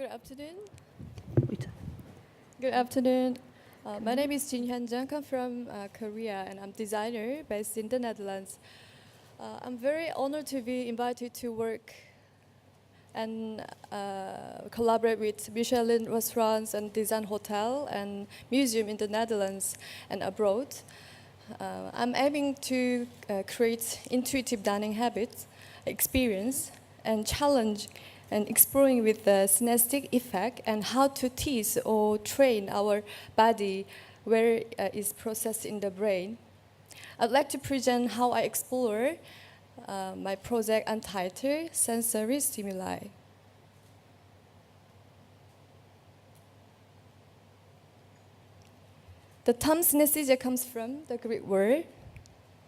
Good afternoon. Good afternoon. My name is Jinhyun Jeon. I'm from Korea, and I'm a designer based in the Netherlands. I'm very honored to be invited to work and collaborate with Michelin restaurants and design hotel and museum in the Netherlands and abroad. I'm aiming to create intuitive dining habits, experience, and challenge and exploring with the synesthetic effect and how to teach or train our body where it's processed in the brain. I'd like to present how I explore my project entitled Sensory Stimuli. The term synesthesia comes from the Greek word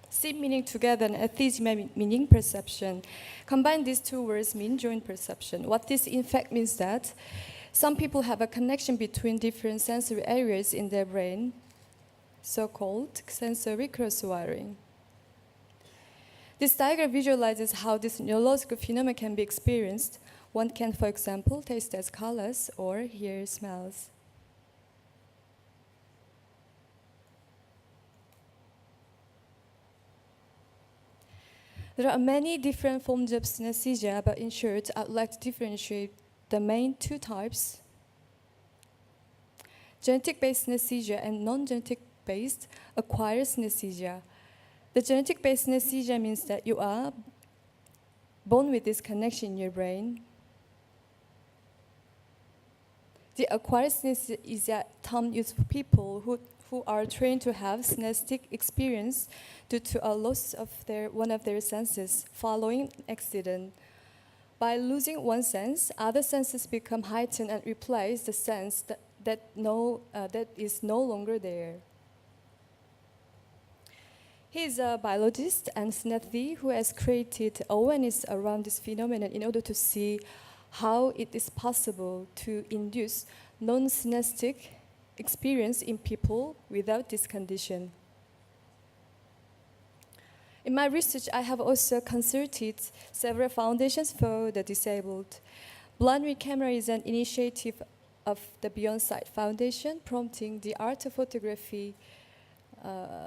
sim meaning together and esthesia meaning perception. Combine these two words mean joint perception. What this in fact means that some people have a connection between different sensory areas in their brain, so-called sensory cross-wiring. This diagram visualizes how this neurological phenomenon can be experienced. One can, for example, taste as colors or hear smells. There are many different forms of synesthesia, but in short, I'd like to differentiate the main two types: genetic-based synesthesia and non-genetic-based acquired synesthesia. The genetic-based synesthesia means that you are born with this connection in your brain. The acquired synesthesia is a term used for people who are trained to have synesthetic experience due to a loss of one of their senses following an accident. By losing one sense, other senses become heightened and replace the sense that is no longer there. He is a biologist and synesthetist who has created awareness around this phenomenon in order to see how it is possible to induce non-synesthetic experience in people without this condition. In my research, I have also consulted several foundations for the disabled. Blind with Camera is an initiative of the Beyond Sight Foundation, prompting the art of photography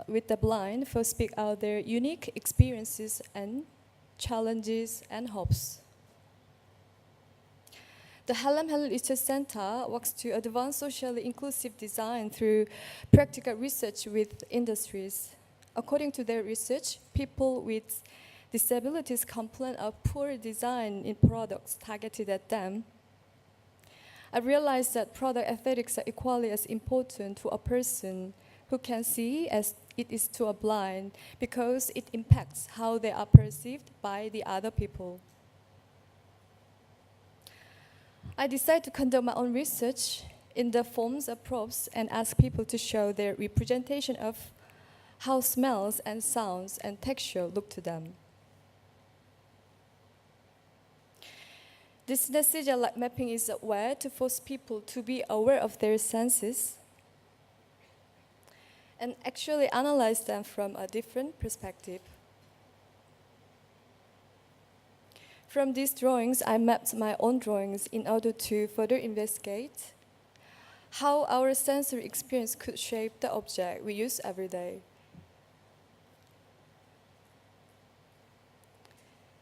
with the blind to speak out their unique experiences and challenges and hopes. The Helen Research Center works to advance socially inclusive design through practical research with industries. According to their research, people with disabilities complain of poor design in products targeted at them. I realized that product aesthetics are equally as important to a person who can see as it is to a blind, because it impacts how they are perceived by the other people. I decided to conduct my own research in the forms of props and ask people to show their representation of how smells and sounds and texture look to them. This synesthesia-like mapping is a way to force people to be aware of their senses and actually analyze them from a different perspective. From these drawings, I mapped my own drawings in order to further investigate how our sensory experience could shape the object we use every day.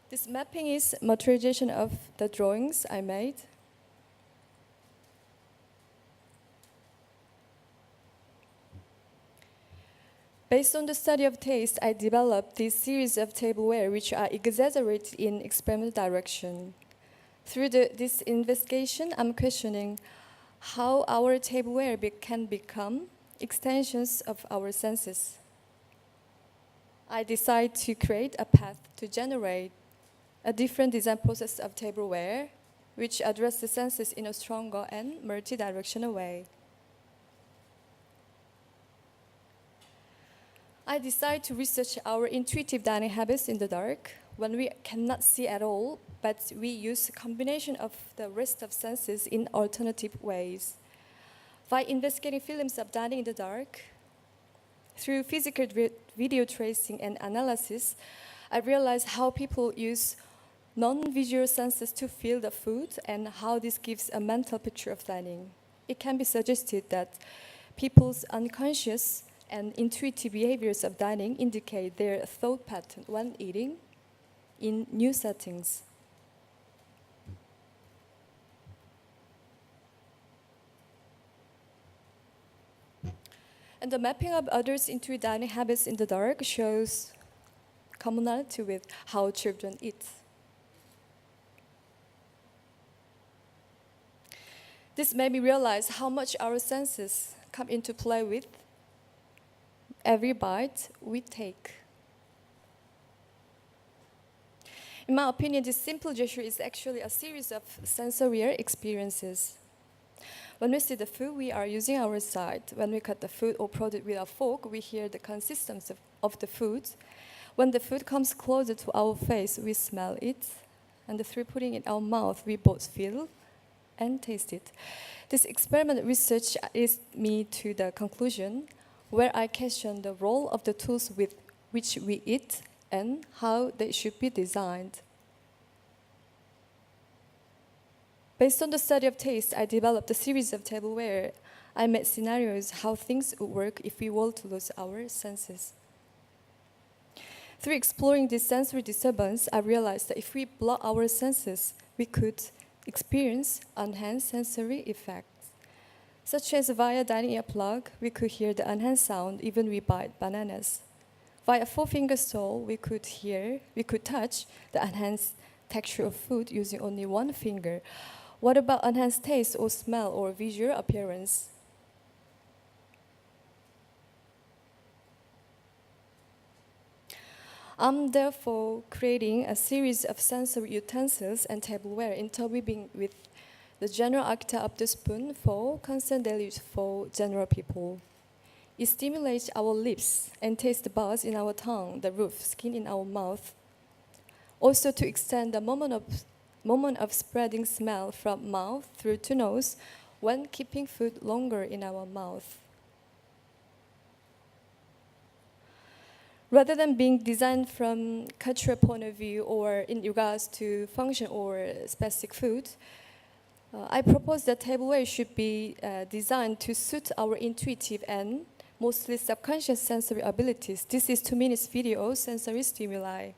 This mapping is materialization of the drawings I made. Based on the study of taste, I developed this series of tableware which are exaggerated in experimental direction. Through this investigation, I'm questioning how our tableware can become extensions of our senses. I decided to create a path to generate a different design process of tableware which address the senses in a stronger and multi-directional way. I decided to research our intuitive dining habits in the dark when we cannot see at all, but we use a combination of the rest of senses in alternative ways. By investigating films of dining in the dark, through physical video tracing and analysis, I realized how people use non-visual senses to feel the food and how this gives a mental picture of dining. It can be suggested that people's unconscious and intuitive behaviors of dining indicate their thought pattern when eating in new settings. And the mapping of others into dining habits in the dark shows commonality with how children eat. This made me realize how much our senses come into play with every bite we take. In my opinion, this simple gesture is actually a series of sensorial experiences. When we see the food, we are using our sight. When we cut the food or product with a fork, we hear the consistency of the food. When the food comes closer to our face, we smell it. And through putting it in our mouth, we both feel and taste it. This experiment research leads me to the conclusion where I question the role of the tools with which we eat and how they should be designed. Based on the study of taste, I developed a series of tableware. I made scenarios how things would work if we were to lose our senses. Through exploring this sensory disturbance, I realized that if we block our senses, we could experience enhanced sensory effects. Such as via dining earplug, we could hear the enhanced sound even we bite bananas. Via four-finger stole, we could touch the enhanced texture of food using only one finger. What about enhanced taste or smell or visual appearance? I'm therefore creating a series of sensory utensils and tableware interweaving with the general archetype of the spoon for constant daily use for general people. It stimulates our lips and taste buds in our tongue, the roof, skin in our mouth. Also to extend the moment of spreading smell from mouth through to nose when keeping food longer in our mouth. Rather than being designed from cultural point of view or in regards to function or specific food, I propose that tableware should be designed to suit our intuitive and mostly subconscious sensory abilities. This is 2 minutes video sensory stimuli.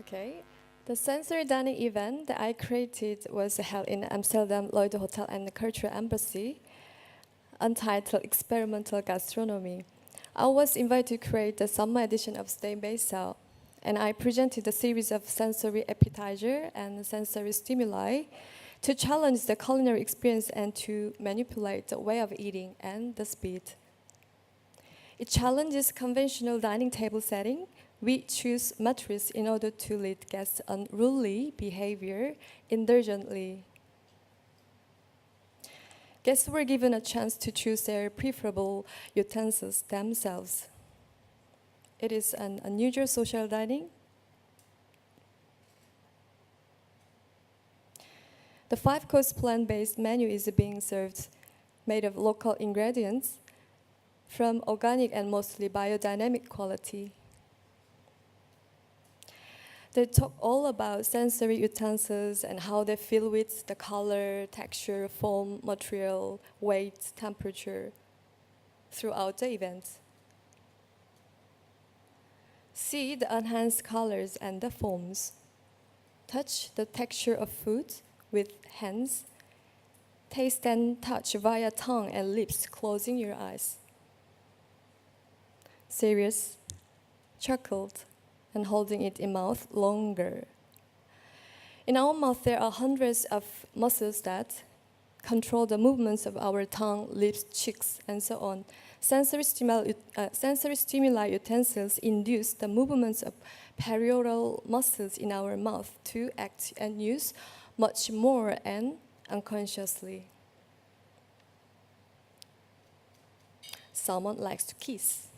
Okay. The sensory dining event that I created was held in Amsterdam Lloyd Hotel and Cultural Embassy, entitled Experimental Gastronomy. I was invited to create the summer edition of Stay Basel, and I presented a series of sensory appetizer and sensory stimuli to challenge the culinary experience and to manipulate the way of eating and the speed. It challenges conventional dining table setting. We choose mattress in order to lead guests' unruly behavior indulgently. Guests were given a chance to choose their preferable utensils themselves. It is an unusual social dining. The 5-course plant-based menu is being served, made of local ingredients from organic and mostly biodynamic quality. They talk all about sensory utensils and how they feel with the color, texture, form, material, weight, temperature throughout the event. See the enhanced colors and the forms. Touch the texture of food with hands. Taste and touch via tongue and lips, closing your eyes. Serious, chuckled, and holding it in mouth longer. In our mouth, there are hundreds of muscles that control the movements of our tongue, lips, cheeks, and so on. Sensory stimuli utensils induce the movements of perioral muscles in our mouth to act and use much more and unconsciously. Someone likes to kiss.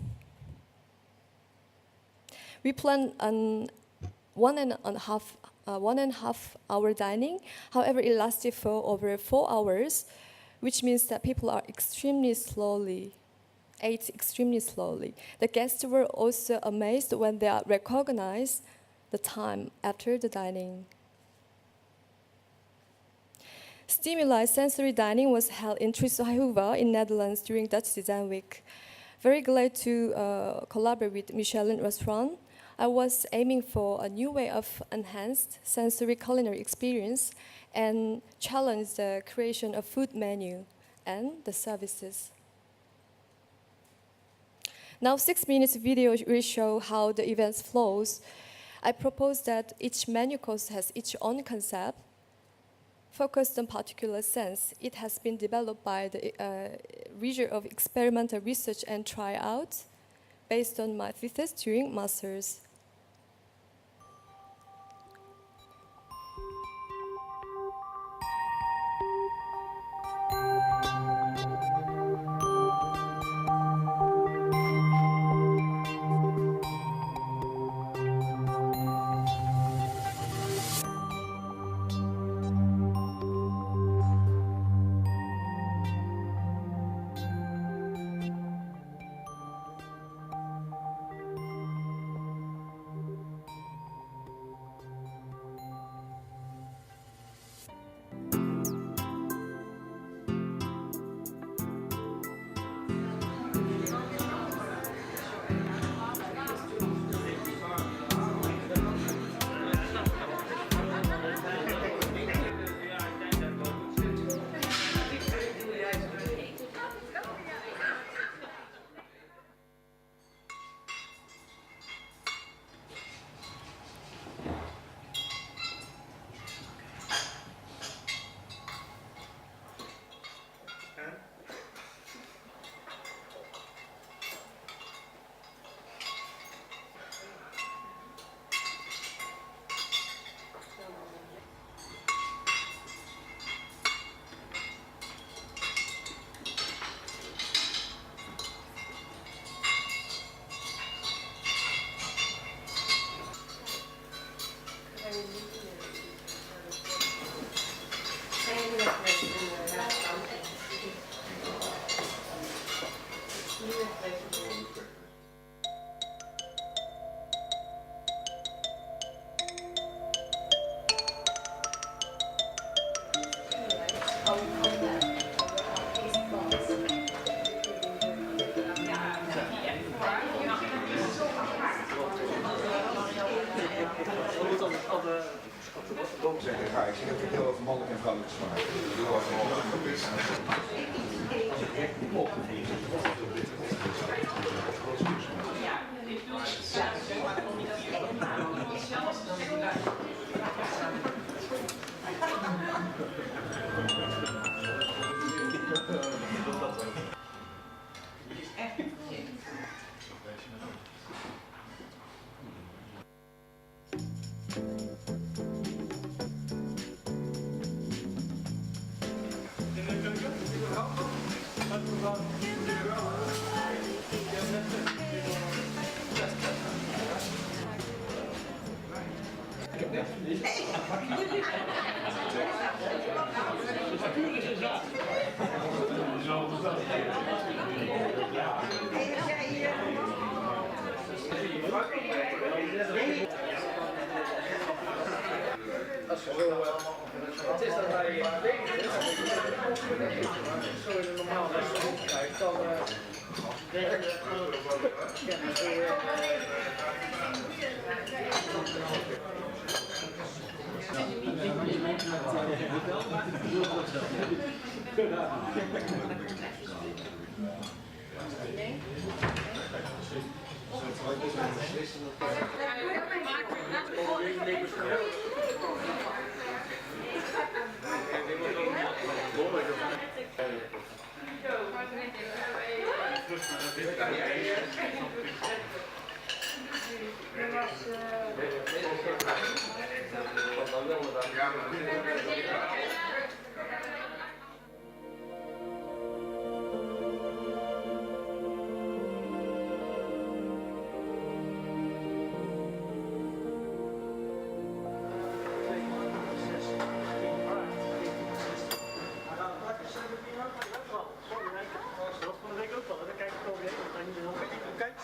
We plan on one and a half hour dining. However, it lasted for over 4 hours, which means that people ate extremely slowly. The guests were also amazed when they recognized the time after the dining. STIMULI sensory dining was held in Trissahova in Netherlands during Dutch Design Week. Very glad to collaborate with Michelin restaurant. I was aiming for a new way of enhanced sensory culinary experience and challenge the creation of food menu and the services. Now 6 minutes video will show how the event flows. I propose that each menu course has its own concept, focused on particular sense. It has been developed by the region of experimental research and tryout based on my thesis during master's. Ik heb het heel erg mannelijk en vrouwelijk gemaakt. Als je zo, het is dat wij zo in een normaal restaurant krijgt, dan denk je, ja,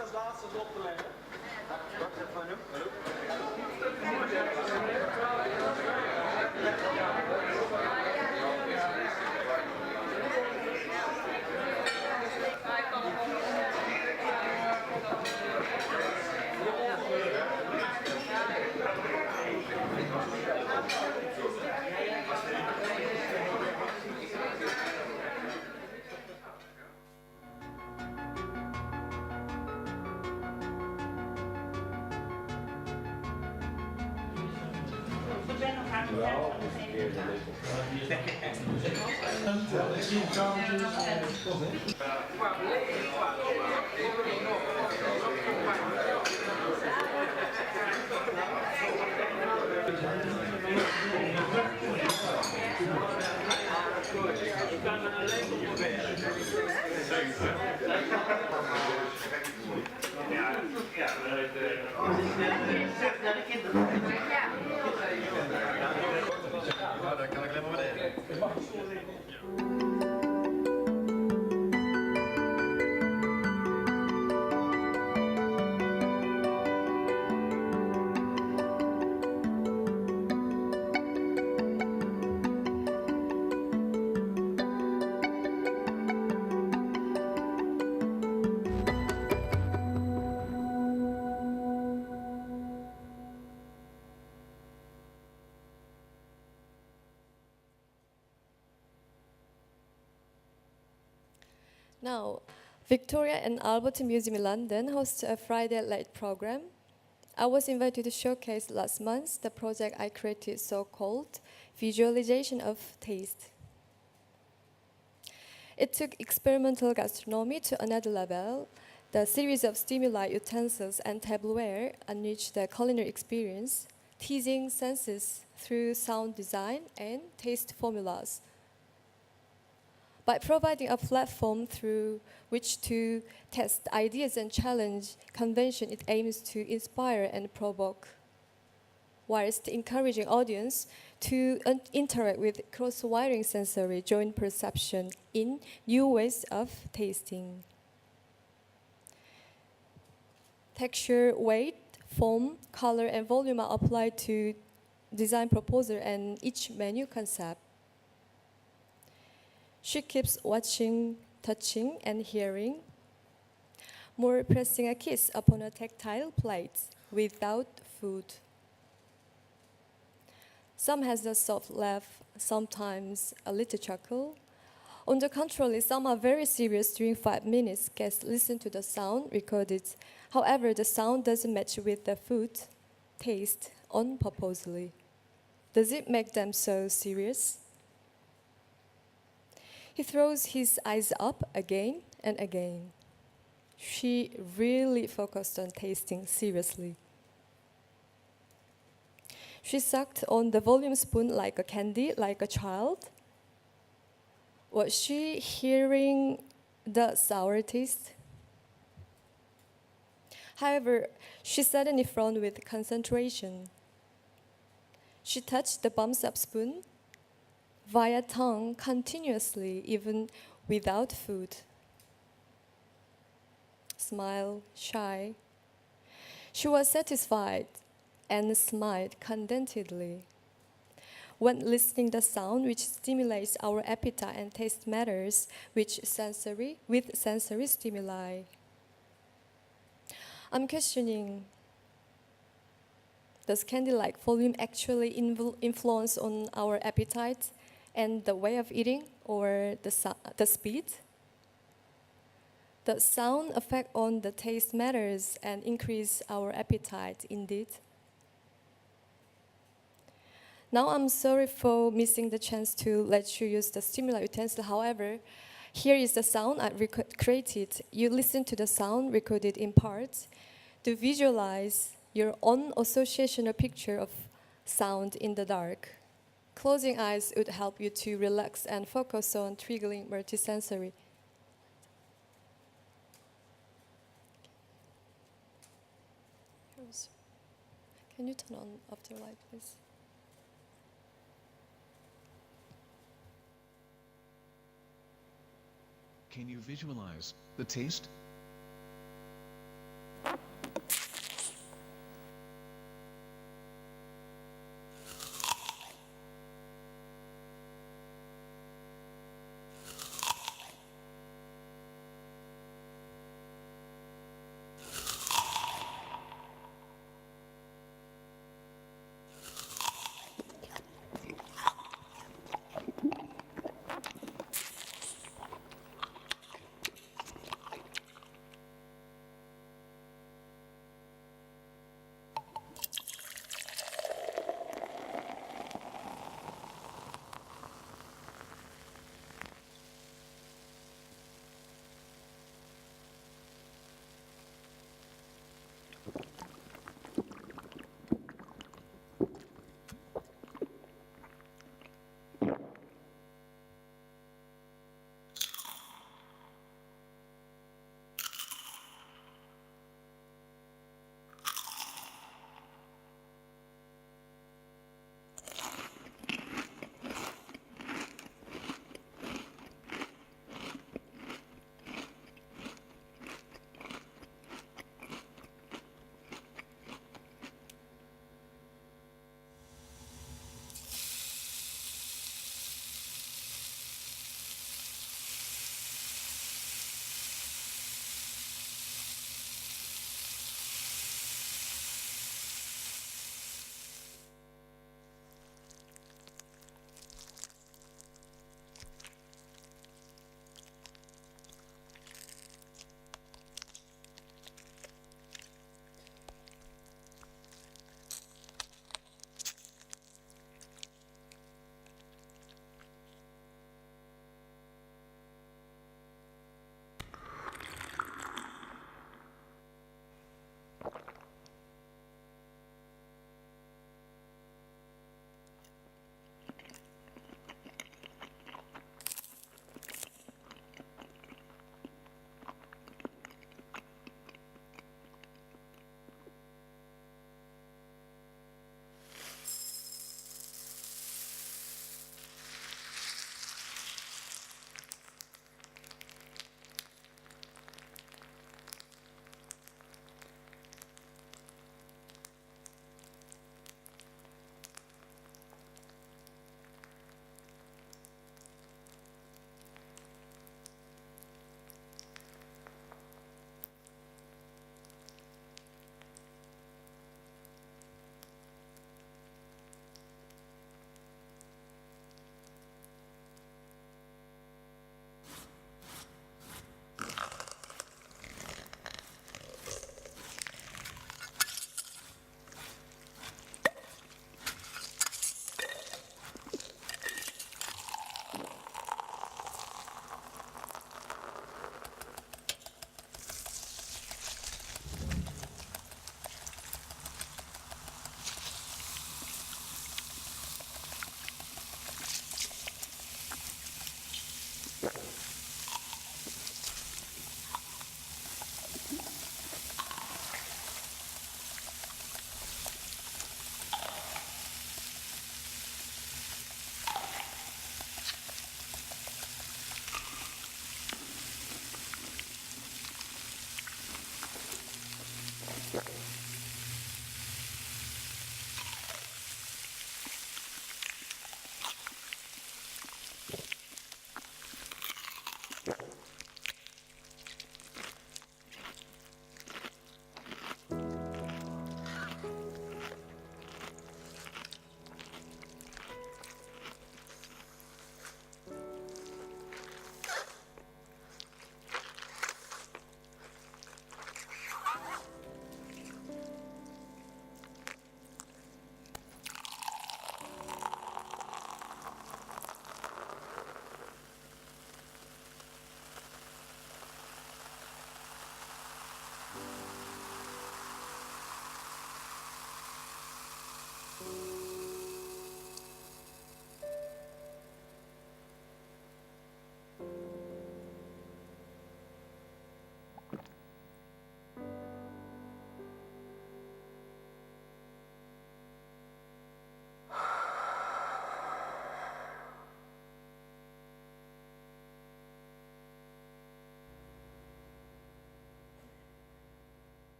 als laatste op te leggen. Wacht even, Dan kan ik alleen maar beneden. Now, Victoria and Albert Museum in London hosts a Friday late program. I was invited to showcase last month the project I created so-called Visualization of Taste. It took experimental gastronomy to another level. The series of stimuli, utensils, and tableware enrich the culinary experience, teasing senses through sound design and taste formulas. By providing a platform through which to test ideas and challenge convention, it aims to inspire and provoke, whilst encouraging audience to interact with cross-wiring sensory joint perception in new ways of tasting. Texture, weight, form, color, and volume are applied to design proposal and each menu concept. She keeps watching, touching, and hearing, more pressing a kiss upon a tactile plate without food. Some has a soft laugh, sometimes a little chuckle. On the contrary, some are very serious during 5 minutes. Guests listen to the sound recorded. However, the sound doesn't match with the food taste unpurposely. Does it make them so serious? He throws his eyes up again and again. She really focused on tasting seriously. She sucked on the volume spoon like a candy, like a child. Was she hearing the sour taste? However, she suddenly frowned with concentration. She touched the thumbs up spoon via tongue continuously, even without food. Smile, shy. She was satisfied and smiled contentedly. When listening the sound which stimulates our appetite and taste matters with sensory stimuli. I'm questioning, does candy-like volume actually influence on our appetite and the way of eating, or the speed? The sound effect on the taste matters and increase our appetite indeed. Now I'm sorry for missing the chance to let you use the stimuli utensil. However, here is the sound I created. You listen to the sound recorded in parts to visualize your own association or picture of sound in the dark. Closing eyes would help you to relax and focus on triggering multisensory. Can you turn on off the light, please? Can you visualize the taste?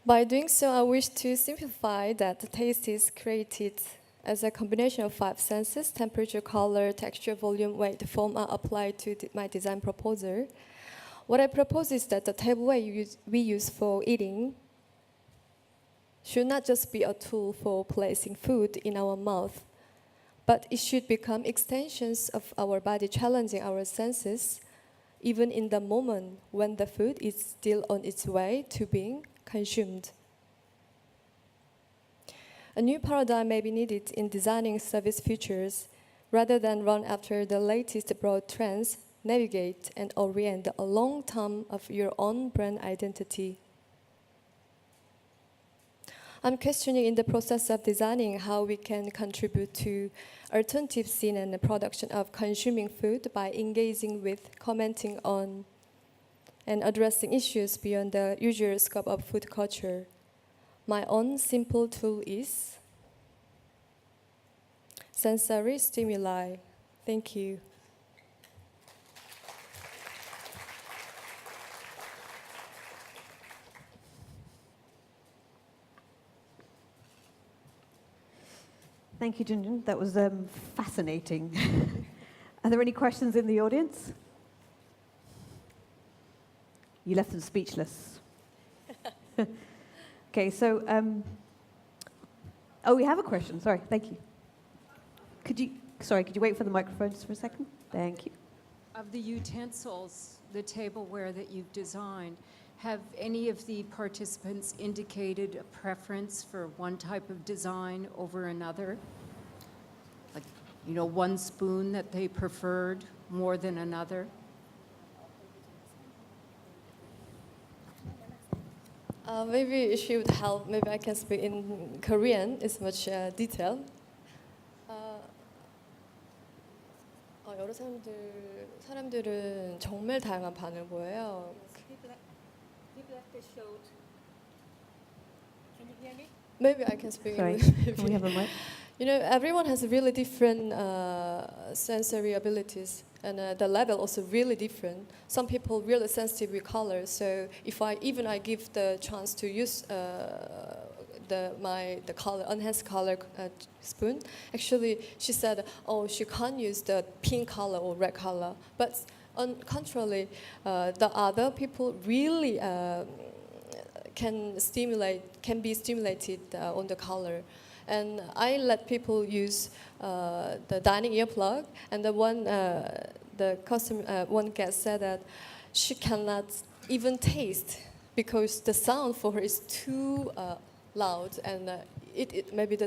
By doing so, I wish to simplify that the taste is created as a combination of 5 senses: temperature, color, texture, volume, weight, form are applied to my design proposal. What I propose is that the tableware we use for eating should not just be a tool for placing food in our mouth, but it should become extensions of our body, challenging our senses, even in the moment when the food is still on its way to being consumed. A new paradigm may be needed in designing service features. Rather than run after the latest broad trends, navigate and orient a long term of your own brand identity. I'm questioning in the process of designing how we can contribute to alternative scene and the production of consuming food by engaging with, commenting on, and addressing issues beyond the usual scope of food culture. My own simple tool is sensory stimuli. Thank you. Thank you, Jinhyun. That was fascinating. Are there any questions in the audience? You left them speechless. Okay, so, oh, we have a question. Sorry, thank you. Could you wait for the microphone just for a second? Thank you. Of the utensils, the tableware that you've designed, have any of the participants indicated a preference for one type of design over another? Like, you know, one spoon that they preferred more than another? Maybe she would help. Maybe I can speak in Korean. It's much detailed. 여러 사람들은 정말 다양한 반응을 보여요. Maybe I can speak Sorry, English. can we have a mic? You know, everyone has really different sensory abilities, and the level also really different. Some people really sensitive with color, so if I give the chance to use the color enhanced color spoon, actually she said, oh, she can't use the pink color or red color. But on contrary, the other people really can be stimulated on the color. And I let people use the dining earplug, and one guest said that she cannot even taste because the sound for her is too loud, and maybe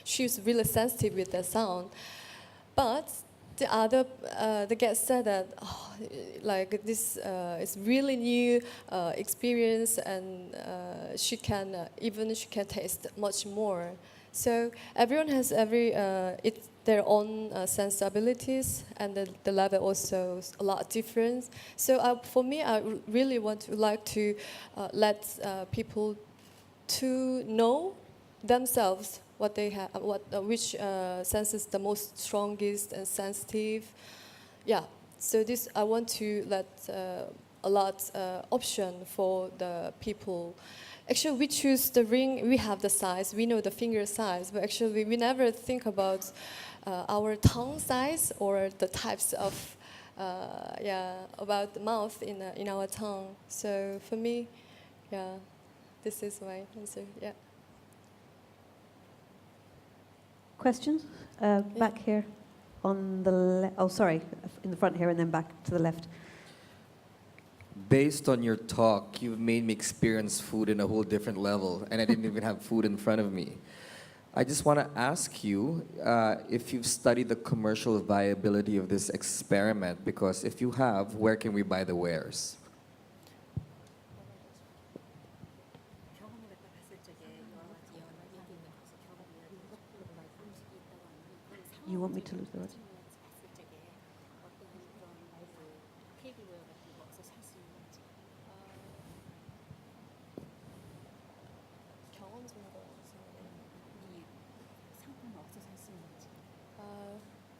she's really sensitive with the sound. But the guest said that like this is really new experience, and she can taste much more. So everyone has their own sensibilities, and the level also is a lot different. So for me, I really like to let people to know themselves what they have, which sense is the most strongest and sensitive. Yeah. So this I want to let a lot option for the people. Actually, we choose the ring. We have the size. We know the finger size, but actually, we never think about our tongue size or the types of about the mouth in our tongue. So for me, this is my answer. Yeah. Questions? Back here on the left. Oh, sorry, in the front here and then back to the left. Based on your talk, you've made me experience food in a whole different level, and I didn't even have food in front of me. I just want to ask you if you've studied the commercial viability of this experiment, because if you have, where can we buy the wares? You want me to lose the words?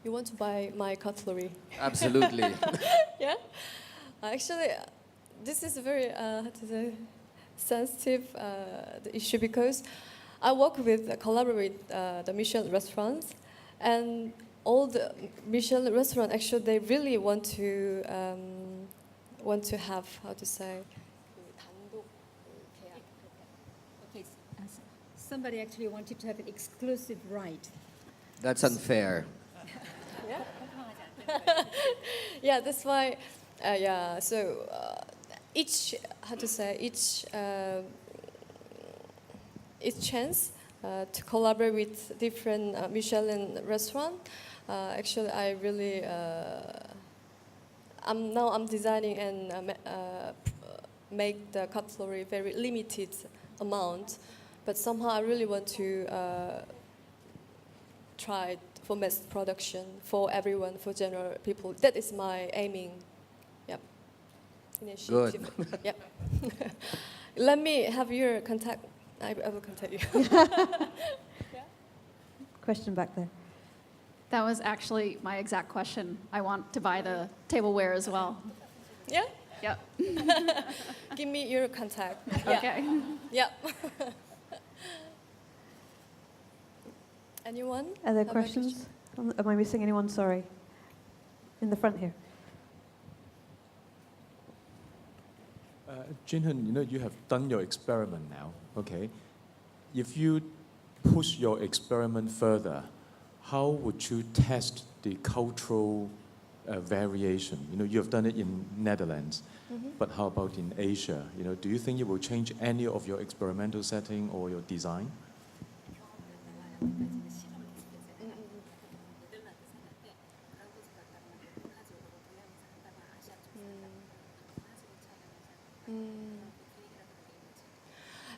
You want to buy my cutlery? Absolutely. Yeah. Actually, this is very sensitive the issue because I work with, collaborate with the Michelin restaurants, and all the Michelin restaurants actually they really want to have, how to say, Okay, somebody actually wanted to have an exclusive right. That's unfair. yeah, that's why, yeah. So each, how to say, each chance to collaborate with different Michelin restaurant. Actually, I really, I'm designing and make the cutlery very limited amount, but somehow I really want to try it for mass production for everyone, for general people. That is my aiming. Yep. Initiative. Good. Yep. Let me have your contact. I will contact you. Question back there. That was actually my exact question. I want to buy the tableware as well. Yeah. Yep. Give me your contact. Okay. Yep. Anyone? Are there have a questions? Am I missing anyone? Sorry. In the front here. Jinhyun, you know, you have done your experiment now, okay? If you push your experiment further, how would you test the cultural variation? You know, you have done it in Netherlands, but how about in Asia? You know, do you think it will change any of your experimental setting or your design?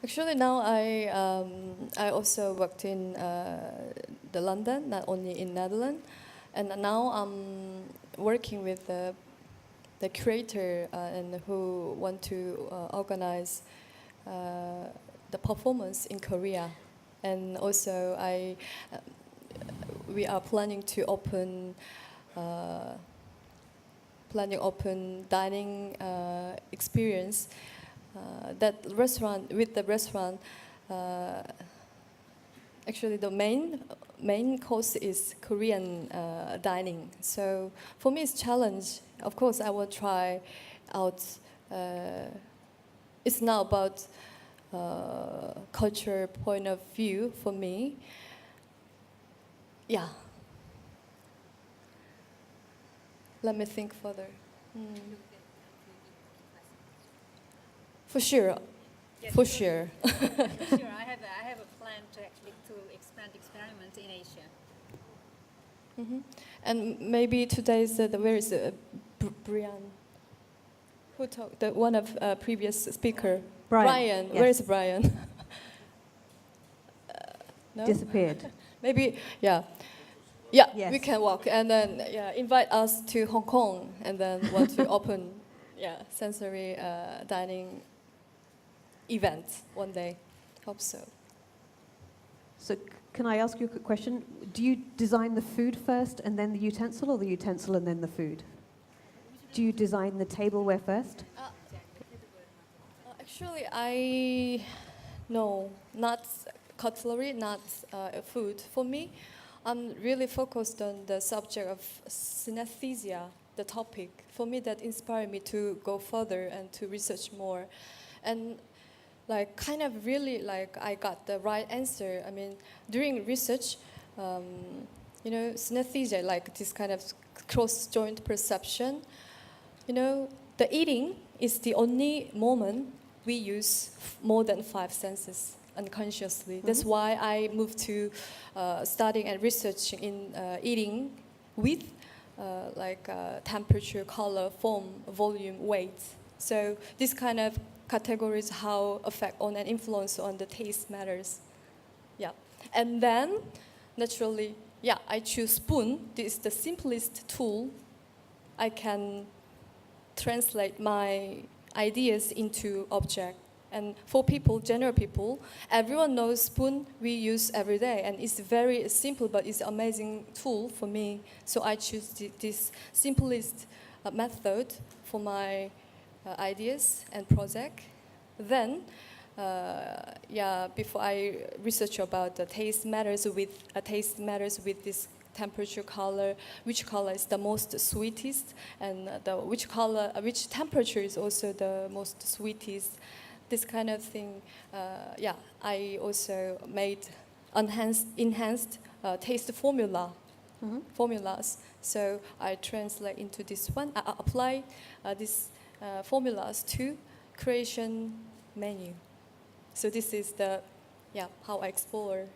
Actually, now I also worked in the London, not only in Netherlands, and now I'm working with the creator and who want to organize the performance in Korea, and also we are planning to open dining experience. That restaurant, with the restaurant, actually the main course is Korean dining. So for me, it's a challenge. Of course, I will try out. It's not about culture point of view for me. Yeah. Let me think further. For sure, Yes, for sure. sure. Sure, I have a plan to actually expand experiments in Asia. And maybe today's where is Brian? Who talked? The one of previous speaker. Brian. Where is Brian? No. Disappeared. Maybe yeah. Yeah, Yes. we can walk and then invite us to Hong Kong and then want to open sensory dining event one day. Hope so. So can I ask you a quick question? Do you design the food first and then the utensil, or the utensil and then the food? Do you design the tableware first? Actually, no, not cutlery, not food. For me, I'm really focused on the subject of synesthesia, the topic. For me, that inspired me to go further and to research more. And like kind of really like I got the right answer. I mean, during research, you know, synesthesia, like this kind of cross-joint perception, you know, the eating is the only moment we use more than 5 senses unconsciously. That's why I moved to studying and researching in eating with temperature, color, form, volume, weight. So this kind of categories how affect on and influence on the taste matters. Yeah. And then naturally, I choose spoon. This is the simplest tool I can translate my ideas into object. And for people, general people, everyone knows spoon we use every day, and it's very simple, but it's an amazing tool for me. So I choose this simplest method for my ideas and project. Then before I research about the taste matters with this temperature color, which color is the most sweetest, and which temperature is also the most sweetest. This kind of thing. I also made enhanced taste formulas. So I translate into this one. I apply these formulas to creation menu. So this is the how I explore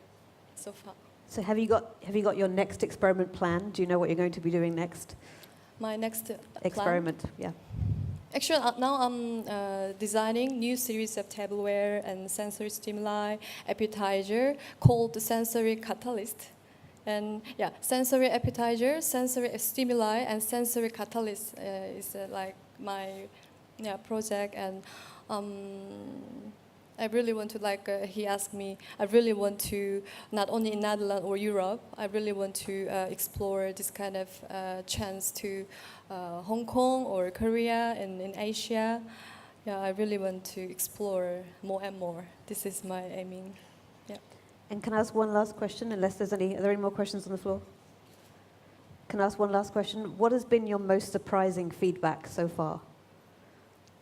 so far. So have you got your next experiment planned? Do you know what you're going to be doing next? My next Experiment, plan? yeah. Actually, now I'm designing new series of tableware and sensory stimuli appetizer called the sensory catalyst. And sensory appetizer, sensory stimuli, and sensory catalyst is like my project. And I really want to, he asked me, I really want to, not only in Netherlands or Europe, I really want to explore this kind of chance to Hong Kong or Korea and in Asia. I really want to explore more and more. This is my aiming. And can I ask one last question, unless are there any more questions on the floor? Can I ask one last question? What has been your most surprising feedback so far?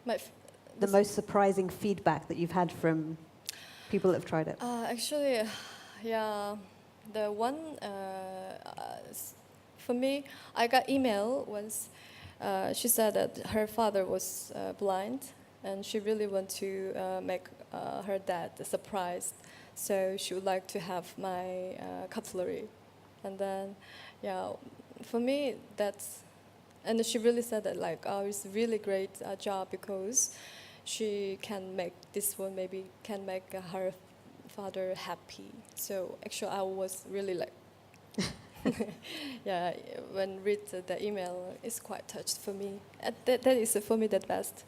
The most surprising feedback that you've had from people that have tried it? Actually, the one, for me, I got email once. She said that her father was blind, and she really wanted to make her dad surprised. So she would like to have my cutlery. And then, for me, and she really said that it's a really great job because she can make this one, maybe can make her father happy. So actually I was really when read the email, it's quite touched for me. That is for me the best.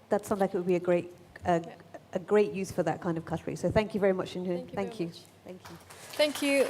That sounds like it would be a great use for that kind of cutlery. So thank you very much, Jinhyun. Thank you. Thank you. Thank you.